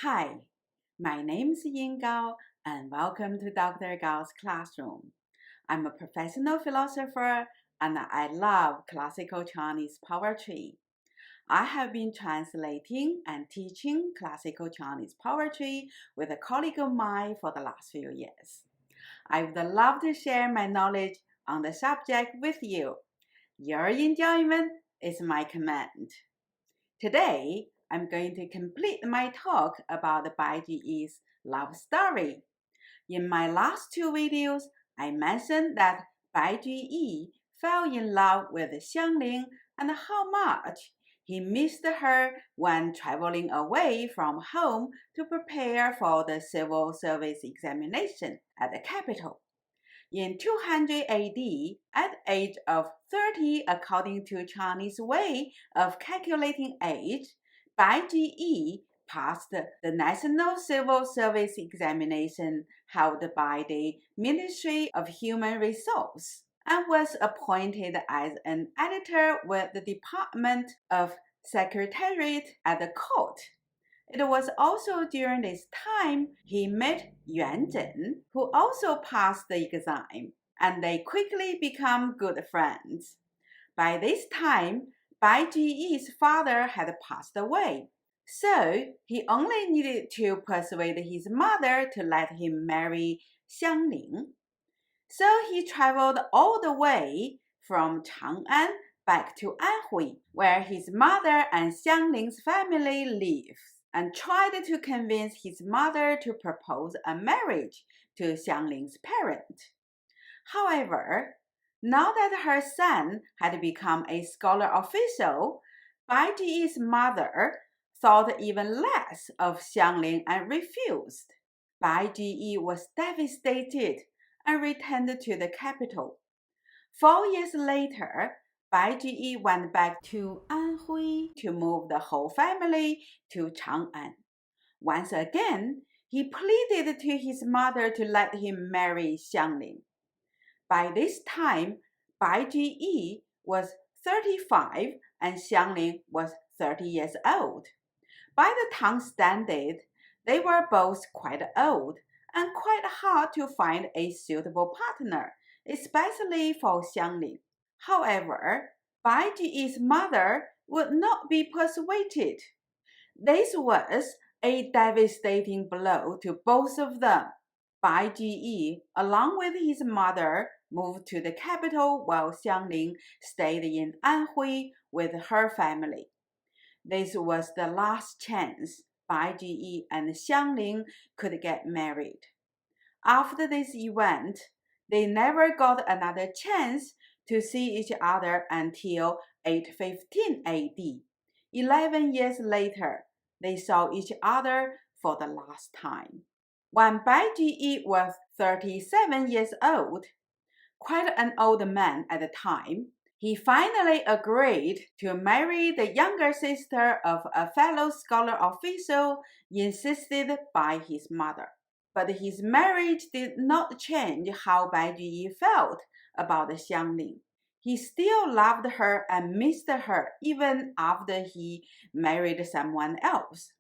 Hi, my name is Yin Gao, and welcome to Dr. Gao's classroom. I'm a professional philosopher, and I love classical Chinese poetry. I have been translating and teaching classical Chinese poetry with a colleague of mine for the last few years. I would love to share my knowledge on the subject with you. Your enjoyment is my command. Today, I'm going to complete my talk about Bai Ju-yi's love story. In my last two videos, I mentioned that Bai Ju-yi fell in love with Xiang-ling and how much he missed her when traveling away from home to prepare for the civil service examination at the capital. In 200 AD, at the age of 30 according to Chinese way of calculating age, Bai Ju-yi passed the National Civil Service examination held by the Ministry of Human Resource and was appointed as an editor with the Department of Secretariat at the court. It was also during this time he met Yuan Zhen, who also passed the exam, and they quickly become good friends. By this time, Bai Ju-yi's father had passed away, so he only needed to persuade his mother to let him marry Xiang-ling. So he traveled all the way from Chang'an back to Anhui, where his mother and Xiang-ling's family lives, and tried to convince his mother to propose a marriage to Xiang-ling's parent. However, now that her son had become a scholar official, Bai Ju-yi's mother thought even less of Xiang-ling and refused. Bai Ju-yi was devastated and returned to the capital. 4 years later, Bai Ju-yi went back to Anhui to move the whole family to Chang'an. Once again, he pleaded to his mother to let him marry Xiang-ling. By this time, Bai Ju-yi was 35 and Xiang-ling was 30 years old. By the Tang standard, they were both quite old and quite hard to find a suitable partner, especially for Xiang-ling. However, Bai Ju-yi's mother would not be persuaded. This was a devastating blow to both of them. Bai Ju-yi, along with his mother, moved to the capital while Xiang-ling stayed in Anhui with her family. This was the last chance Bai Ju-yi and Xiang-ling could get married. After this event, they never got another chance to see each other until 815 AD. 11 years later, they saw each other for the last time. When Bai Ju-yi was 37 years old, quite an old man at the time, he finally agreed to marry the younger sister of a fellow scholar official insisted by his mother. But his marriage did not change how Bai Ju-yi felt about Xiang-ling. He still loved her and missed her even after he married someone else.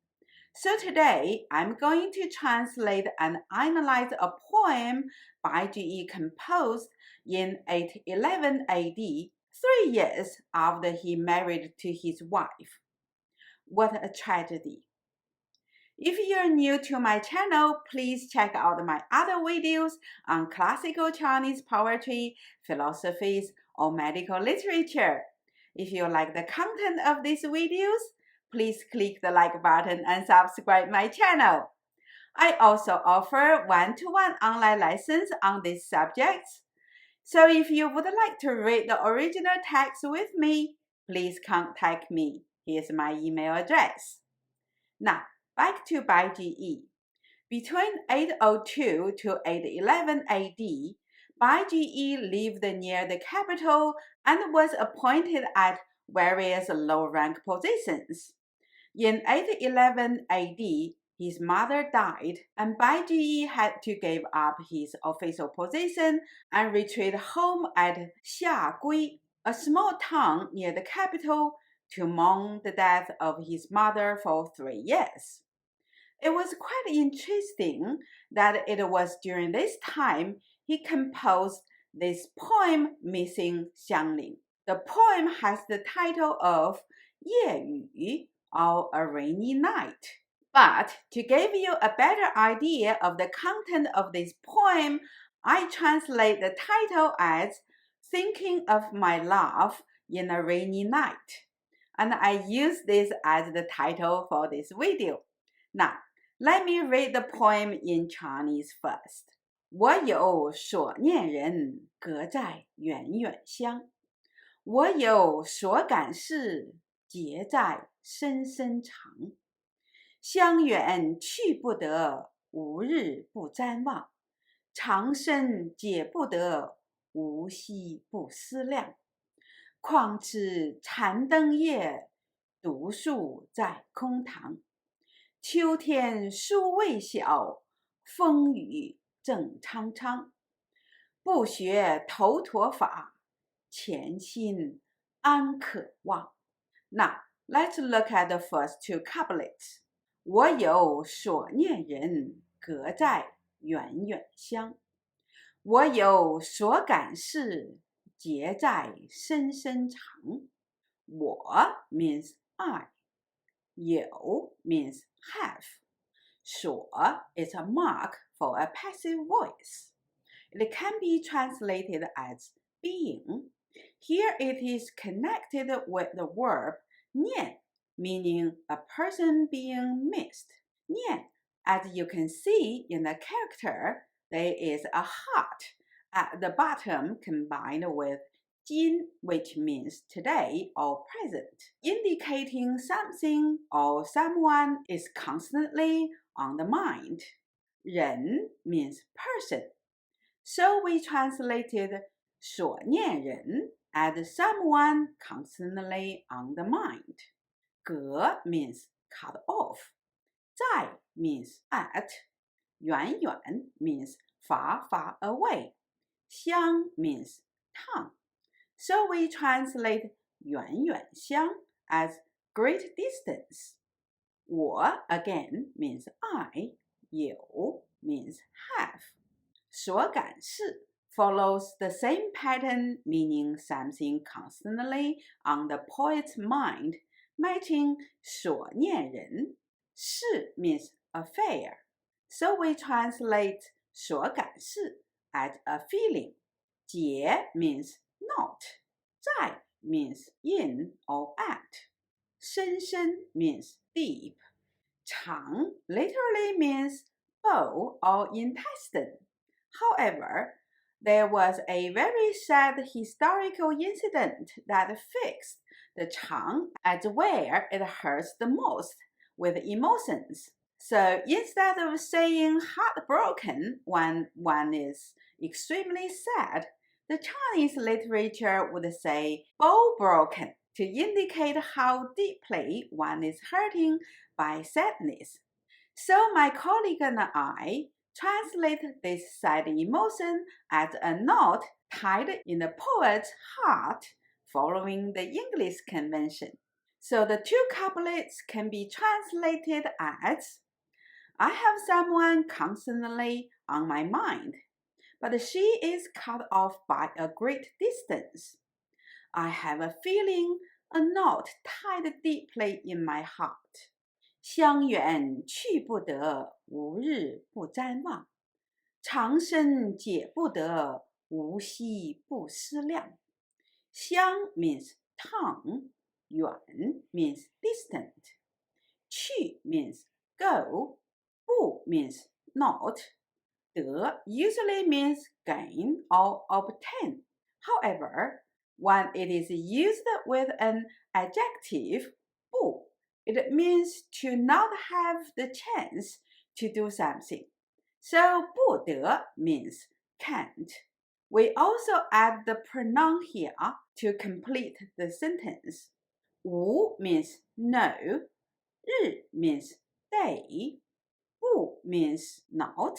So today, I'm going to translate and analyze a poem Bai Ju-yi composed in 811 AD, 3 years after he married to his wife. What a tragedy. If you're new to my channel, please check out my other videos on classical Chinese poetry, philosophies, or medical literature. If you like the content of these videos, please click the like button and subscribe my channel. I also offer one-to-one online lessons on these subjects. So if you would like to read the original text with me, please contact me. Here's my email address. Now, back to Bai Ju-yi. Between 802 to 811 AD, Bai Ju-yi lived near the capital and was appointed at various low-rank positions. In 811 AD, his mother died, and Bai Ju-yi had to give up his official position and retreat home at Xiagui, a small town near the capital, to mourn the death of his mother for 3 years. It was quite interesting that it was during this time he composed this poem missing Xiang-ling. The poem has the title of 夜雨 or A Rainy Night. But to give you a better idea of the content of this poem, I translate the title as Thinking of My Love in a Rainy Night. And I use this as the title for this video. Now, let me read the poem in Chinese first. 我有所念人，隔在远远乡。我有所感事，结在深深藏。乡远去不得，无日不瞻望。长生解不得，无夕不思量。况此残灯夜，独树在空堂。秋天书未晓，风雨正苍苍。不学头陀法，潜心安可望。Now, let's look at the first two couplets. 我有所念人，隔在远远乡。我有所感事，结在深深藏。我 means I. 有 means have. 所 is a mark for a passive voice. It can be translated as being. Here it is connected with the verb 念, meaning a person being missed. 念, as you can see in the character, there is a heart at the bottom combined with 今, which means today or present, indicating something or someone is constantly on the mind. 人 means person. So we translated 所念人 as someone constantly on the mind. 隔 means cut off. 在 means at. 远远 means far, far away. 乡 means town. So we translate 远远乡 as great distance. 我 again means I. 有 means have. 所感事 follows the same pattern, meaning something constantly on the poet's mind, matching 所念人. 事 means affair. So we translate 所感事 as a feeling. 结 means not. 在 means in or at. 深深 means deep. 肠 literally means bowel or intestine. However, there was a very sad historical incident that fixed the 肠as where it hurts the most with emotions. So instead of saying heartbroken when one is extremely sad, the Chinese literature would say bone broken to indicate how deeply one is hurting by sadness. So my colleague and I translate this sad emotion as a knot tied in the poet's heart, following the English convention. So the two couplets can be translated as I have someone constantly on my mind, but she is cut off by a great distance. I have a feeling, a knot tied deeply in my heart. 乡远去不得，无日不瞻望。长生解不得，无夕不思量。乡 means town, 远 means distant. 去 means go, 不 means not. 得 usually means gain or obtain. However, when it is used with an adjective, 不, it means to not have the chance to do something. So 不得 means can't. We also add the pronoun here to complete the sentence. 无 means no, 日 means day, 不 means not.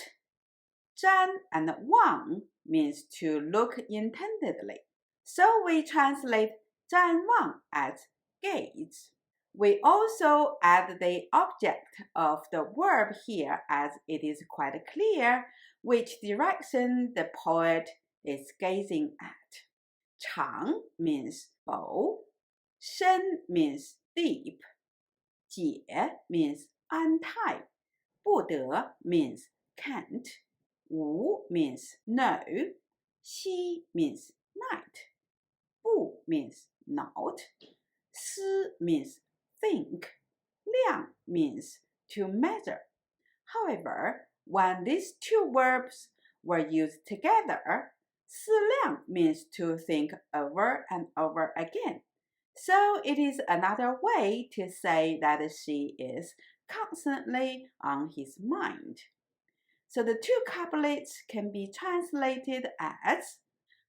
瞻 and 望 means to look intently. So we translate 瞻望 as gaze. We also add the object of the verb here as it is quite clear which direction the poet is gazing at. 长 means bow, 深 means deep, 解 means untie, 不得 means can't, 无 means no, 西 means night, 不 means not, 思 means think, 量 means to measure. However, when these two verbs were used together, 思量 means to think over and over again. So it is another way to say that she is constantly on his mind. So the two couplets can be translated as,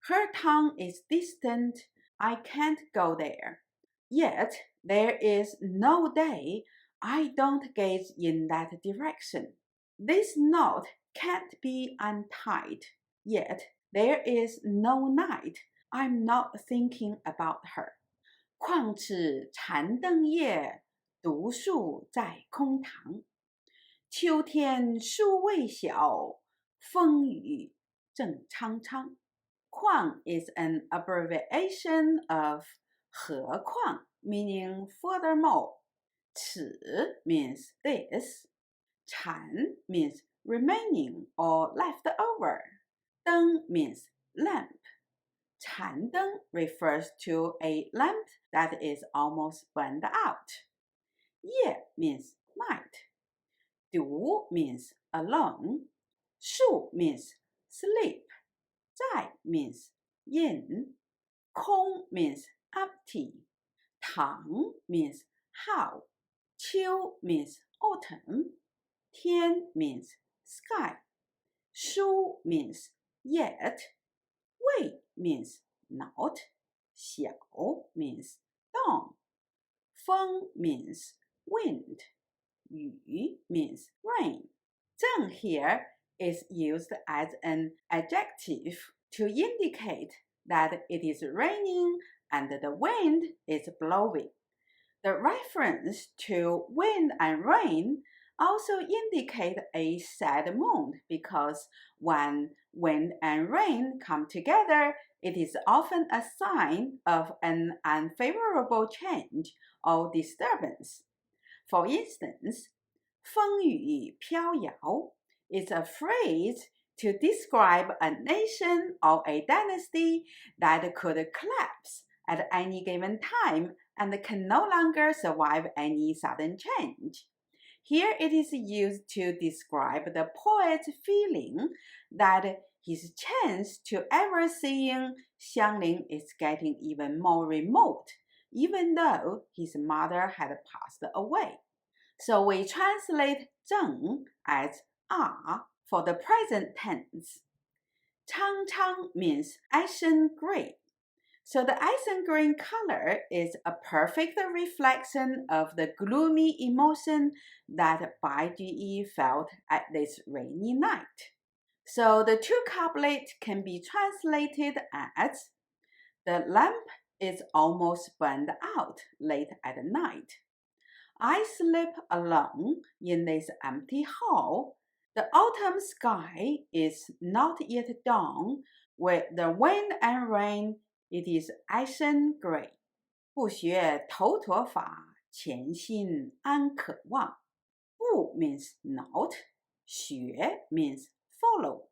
her tongue is distant, I can't go there. Yet there is no day I don't gaze in that direction. This knot can't be untied. Yet there is no night I'm not thinking about her. 况此残灯夜，独树在空堂。秋天书未晓，风雨正苍苍。况 is an abbreviation of 何况 meaning furthermore. 此 means this. 残 means remaining or left over. 灯 means lamp. 残灯 refers to a lamp that is almost burned out. 夜 means night. 独 means alone. 树 means sleep. 在 means in. 空 means empty. 堂 means how. 秋 means autumn. 天 means sky. 书 means yet. 未 means not. 晓 means dawn. 风 means wind. 雨 means rain. 正 here is used as an adjective to indicate that it is raining and the wind is blowing. The reference to wind and rain also indicate a sad mood because when wind and rain come together, it is often a sign of an unfavorable change or disturbance. For instance, 风雨飘摇 is a phrase to describe a nation or a dynasty that could collapse at any given time and can no longer survive any sudden change. Here it is used to describe the poet's feeling that his chance to ever seeing Xiang-ling is getting even more remote, even though his mother had passed away. So we translate 正 as are for the present tense. 苍苍 means ashen gray. So the ashen green color is a perfect reflection of the gloomy emotion that Bai Ju-yi felt at this rainy night. So the two couplets can be translated as, the lamp is almost burned out late at night. I sleep alone in this empty hall. The autumn sky is not yet dawn. With the wind and rain, it is ashen gray. 不学头陀法，潜心安可望。不 means not. 学 means follow.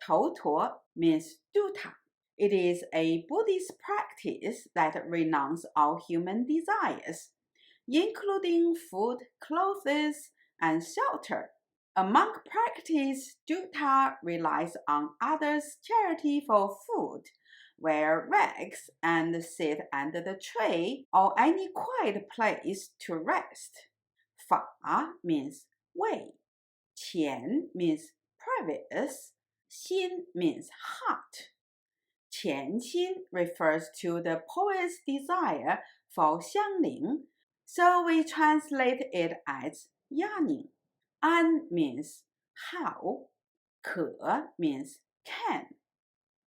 头陀 means dukkha. It is a Buddhist practice that renounces all human desires, including food, clothes, and shelter. A monk practice dukkha relies on others' charity for food, wear rags, and sit under the tree or any quiet place to rest. 法 means way. 潜 means previous. 心 means heart. 潜心 refers to the poet's desire for Xiang-ling, so we translate it as yearning. An means how. 可 means can.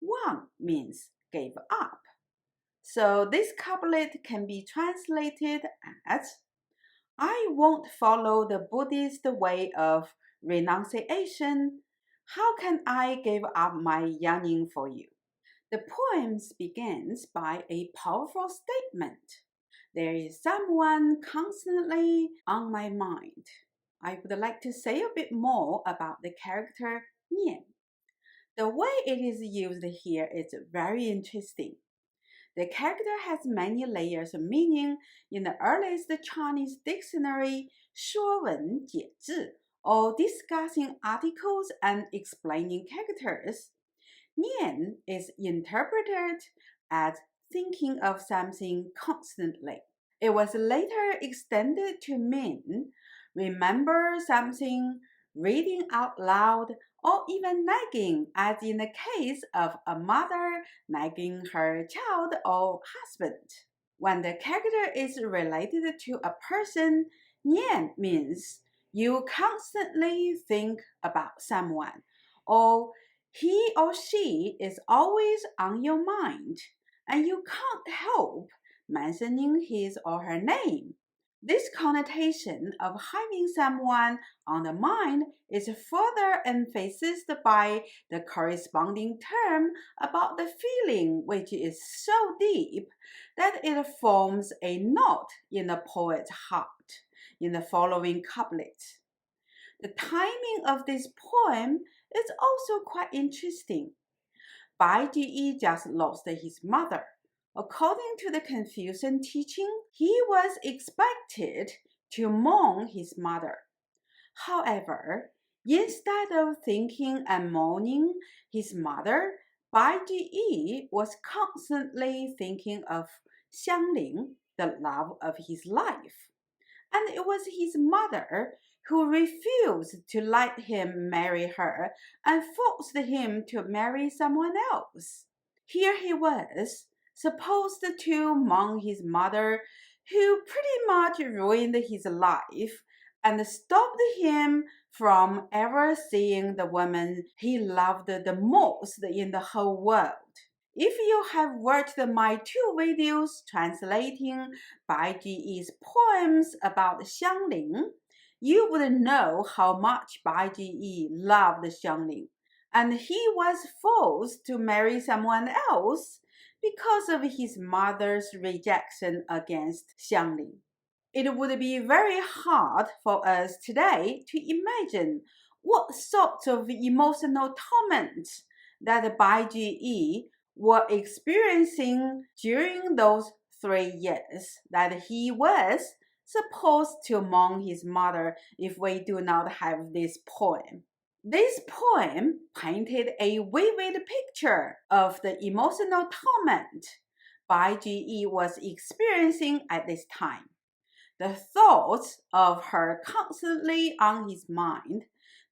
忘 means gave up. So this couplet can be translated as, I won't follow the Buddhist way of renunciation. How can I give up my yearning for you? The poem begins by a powerful statement. There is someone constantly on my mind. I would like to say a bit more about the character Nian. The way it is used here is very interesting. The character has many layers of meaning. In the earliest Chinese dictionary, 说文解字, or discussing articles and explaining characters, Nian is interpreted as thinking of something constantly. It was later extended to mean remember something, reading out loud, or even nagging, as in the case of a mother nagging her child or husband. When the character is related to a person, Nian means you constantly think about someone, or he or she is always on your mind, and you can't help mentioning his or her name. This connotation of having someone on the mind is further emphasized by the corresponding term about the feeling, which is so deep that it forms a knot in the poet's heart in the following couplet. The timing of this poem is also quite interesting. Bai Ju-yi just lost his mother. According to the Confucian teaching, he was expected to mourn his mother. However, instead of thinking and mourning his mother, Bai Ju-yi was constantly thinking of Xiang-ling, the love of his life. And it was his mother who refused to let him marry her and forced him to marry someone else. Here he was, supposed to mourn his mother, who pretty much ruined his life and stopped him from ever seeing the woman he loved the most in the whole world. If you have watched my 2 videos translating Bai Ju-yi's poems about Xiang-ling, you would know how much Bai Ju-yi loved Xiang-ling, and he was forced to marry someone else because of his mother's rejection against Xiang-ling. It would be very hard for us today to imagine what sort of emotional torment that Bai Ju-yi were experiencing during those 3 years that he was supposed to mourn his mother if we do not have this poem. This poem painted a vivid picture of the emotional torment Bai Ju-yi was experiencing at this time. The thoughts of her constantly on his mind,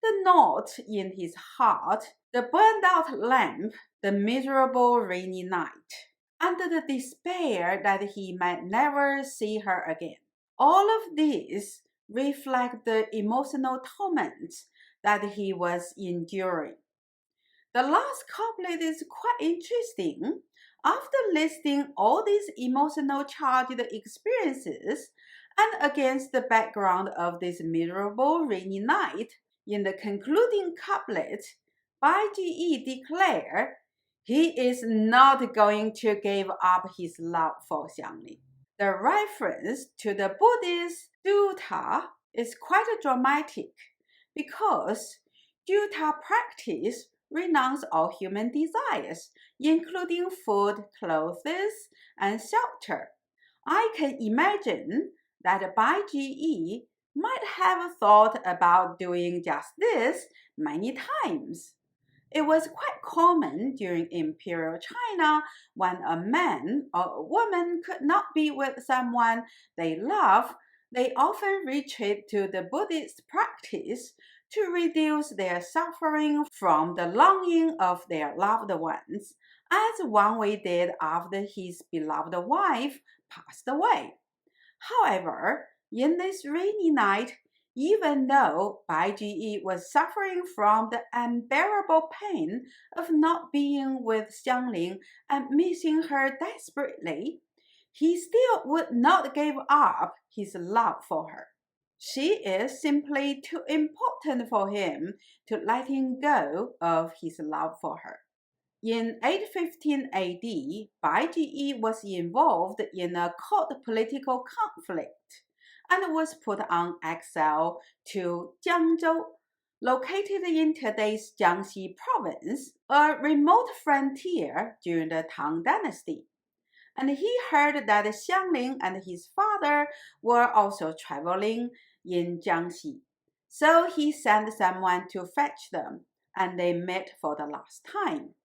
the knot in his heart, the burned out lamp, the miserable rainy night, and the despair that he might never see her again. All of these reflect the emotional torment that he was enduring. The last couplet is quite interesting. After listing all these emotional charged experiences, and against the background of this miserable rainy night, in the concluding couplet, Bai Ju-yi declared he is not going to give up his love for Xiang-ling. The reference to the Buddhist dukkha is quite dramatic because dukkha practice renounce all human desires, including food, clothes, and shelter. I can imagine that Bai Ju-yi might have thought about doing just this many times. It was quite common during Imperial China when a man or a woman could not be with someone they love, they often retreat to the Buddhist practice to reduce their suffering from the longing of their loved ones, as Wang Wei did after his beloved wife passed away. However, in this rainy night, even though Bai Ju-yi was suffering from the unbearable pain of not being with Xiang-ling and missing her desperately, he still would not give up his love for her. She is simply too important for him to let him go of his love for her. In 815 AD, Bai Ju-yi was involved in a court political conflict and was put on exile to Jiangzhou, located in today's Jiangxi province, a remote frontier during the Tang Dynasty. And he heard that Xiang-ling and his father were also traveling in Jiangxi. So he sent someone to fetch them, and they met for the last time.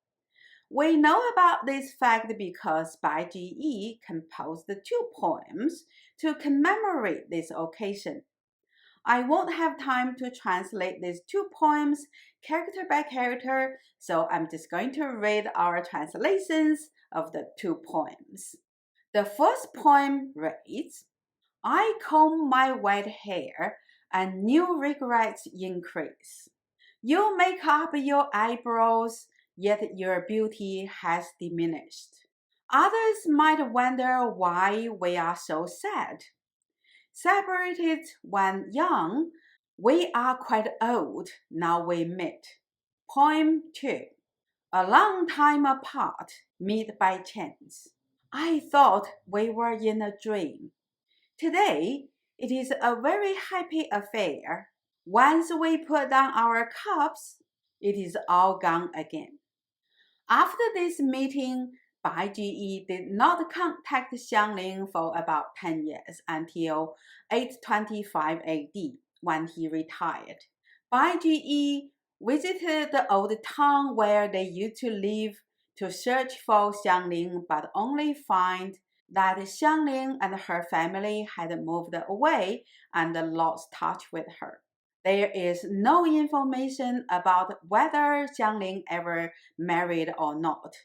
We know about this fact because Bai Ju-yi composed 2 poems to commemorate this occasion. I won't have time to translate these 2 poems character by character, so I'm just going to read our translations of the 2 poems. The first poem reads, I comb my white hair and new regrets increase. You make up your eyebrows, yet your beauty has diminished. Others might wonder why we are so sad. Separated when young, we are quite old now we meet. Poem 2. A long time apart, meet by chance. I thought we were in a dream. Today, it is a very happy affair. Once we put down our cups, it is all gone again. After this meeting, Bai Ju-yi did not contact Xiang-ling for about 10 years until 825 AD when he retired. Bai Ju-yi visited the old town where they used to live to search for Xiang-ling, but only find that Xiang-ling and her family had moved away and lost touch with her. There is no information about whether Xiang-ling ever married or not.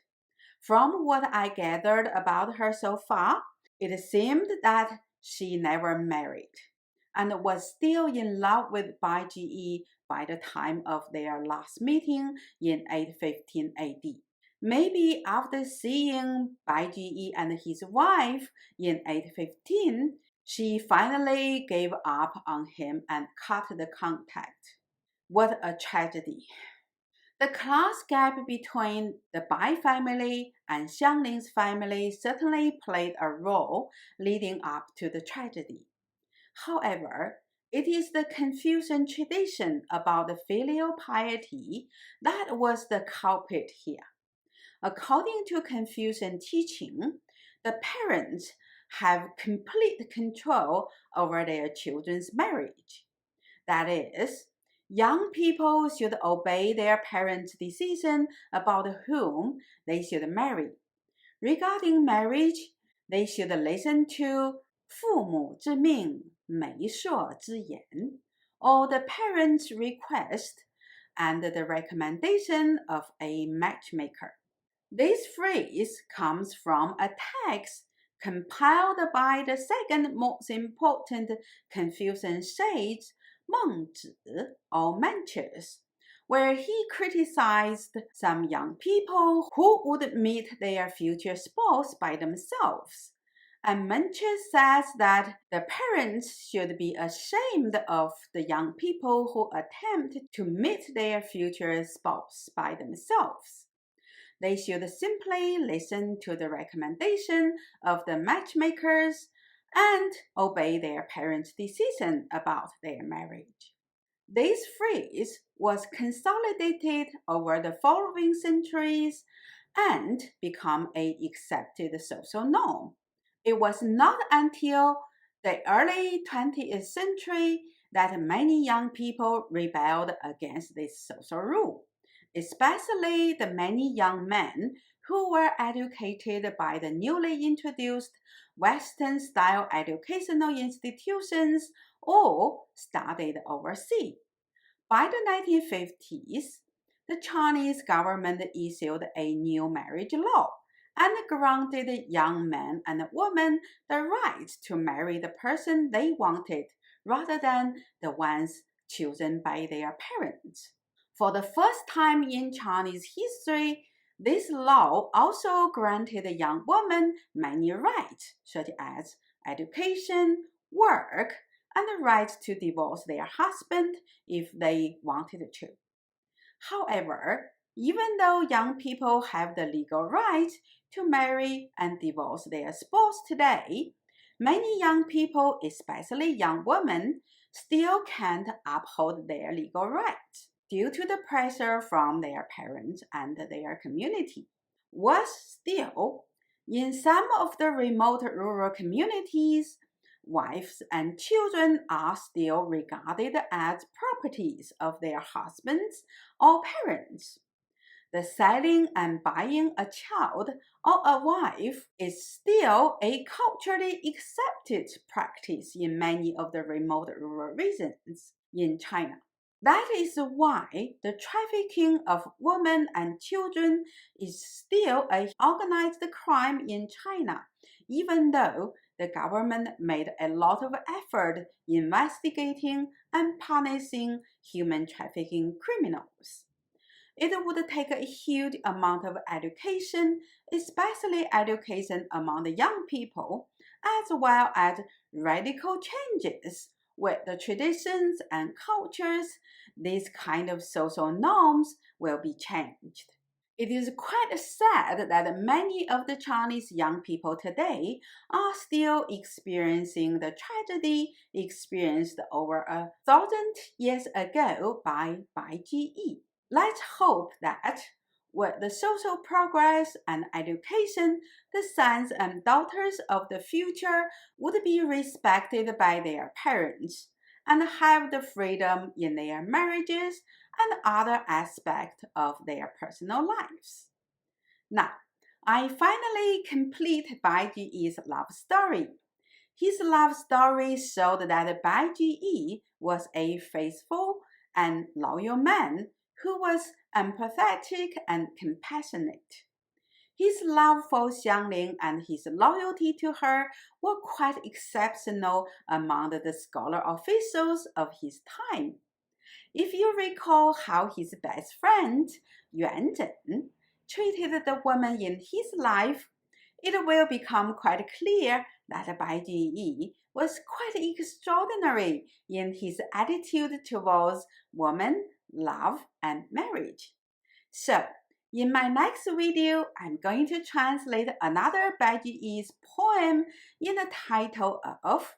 From what I gathered about her so far, it seemed that she never married and was still in love with Bai Ju-yi by the time of their last meeting in 815 AD. Maybe after seeing Bai Ju-yi and his wife in 815, she finally gave up on him and cut the contact. What a tragedy. The class gap between the Bai family and Xiang-ling's family certainly played a role leading up to the tragedy. However, it is the Confucian tradition about the filial piety that was the culprit here. According to Confucian teaching, the parents have complete control over their children's marriage. That is, young people should obey their parents' decision about whom they should marry. Regarding marriage, they should listen to 父母之命,媒妁之言, or the parents' request and the recommendation of a matchmaker. This phrase comes from a text compiled by the second most important Confucian sage, Mengzi, or Mencius, where he criticized some young people who would meet their future spouse by themselves. And Mencius says that the parents should be ashamed of the young people who attempt to meet their future spouse by themselves. They should simply listen to the recommendation of the matchmakers and obey their parents' decision about their marriage. This phrase was consolidated over the following centuries and become an accepted social norm. It was not until the early 20th century that many young people rebelled against this social rule, especially the many young men who were educated by the newly introduced Western-style educational institutions or studied overseas. By the 1950s, the Chinese government issued a new marriage law and granted young men and women the right to marry the person they wanted rather than the ones chosen by their parents. For the first time in Chinese history, this law also granted young women many rights, such as education, work, and the right to divorce their husband if they wanted to. However, even though young people have the legal right to marry and divorce their spouse today, many young people, especially young women, still can't uphold their legal rights due to the pressure from their parents and their community. Worse still, in some of the remote rural communities, wives and children are still regarded as properties of their husbands or parents. The selling and buying a child or a wife is still a culturally accepted practice in many of the remote rural regions in China. That is why the trafficking of women and children is still an organized crime in China, even though the government made a lot of effort investigating and punishing human trafficking criminals. It would take a huge amount of education, especially education among the young people, as well as radical changes with the traditions and cultures. These kind of social norms will be changed. It is quite sad that many of the Chinese young people today are still experiencing the tragedy experienced over 1,000 years ago by Bai Ju-yi. Let's hope that with the social progress and education, the sons and daughters of the future would be respected by their parents and have the freedom in their marriages and other aspects of their personal lives. Now, I finally complete Bai Ju-yi's love story. His love story showed that Bai Ju-yi was a faithful and loyal man who was empathetic and compassionate. His love for Xiang-ling and his loyalty to her were quite exceptional among the scholar officials of his time. If you recall how his best friend, Yuan Zhen, treated the woman in his life, it will become quite clear that Bai Ju-yi was quite extraordinary in his attitude towards women, love, and marriage. So, in my next video, I'm going to translate another Bai Ju-yi's poem in the title of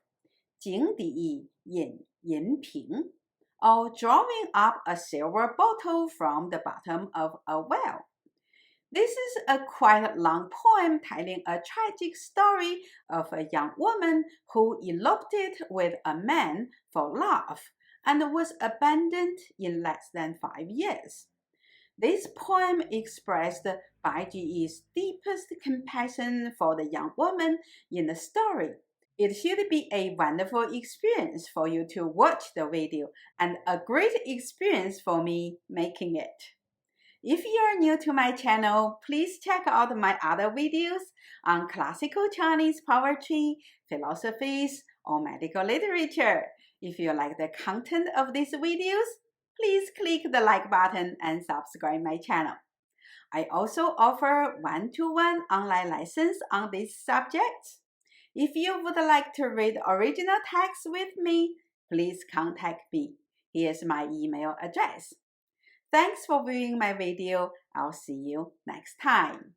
井底饮银瓶, or drawing up a silver bottle from the bottom of a well. This is a quite long poem telling a tragic story of a young woman who eloped with a man for love and was abandoned in less than 5 years. This poem expressed Bai Ju-yi's deepest compassion for the young woman in the story. It should be a wonderful experience for you to watch the video and a great experience for me making it. If you are new to my channel, please check out my other videos on classical Chinese poetry, philosophies, or medical literature. If you like the content of these videos, please click the like button and subscribe my channel. I also offer one-to-one online lessons on these subjects. If you would like to read original text with me, please contact me. Here's my email address. Thanks for viewing my video. I'll see you next time.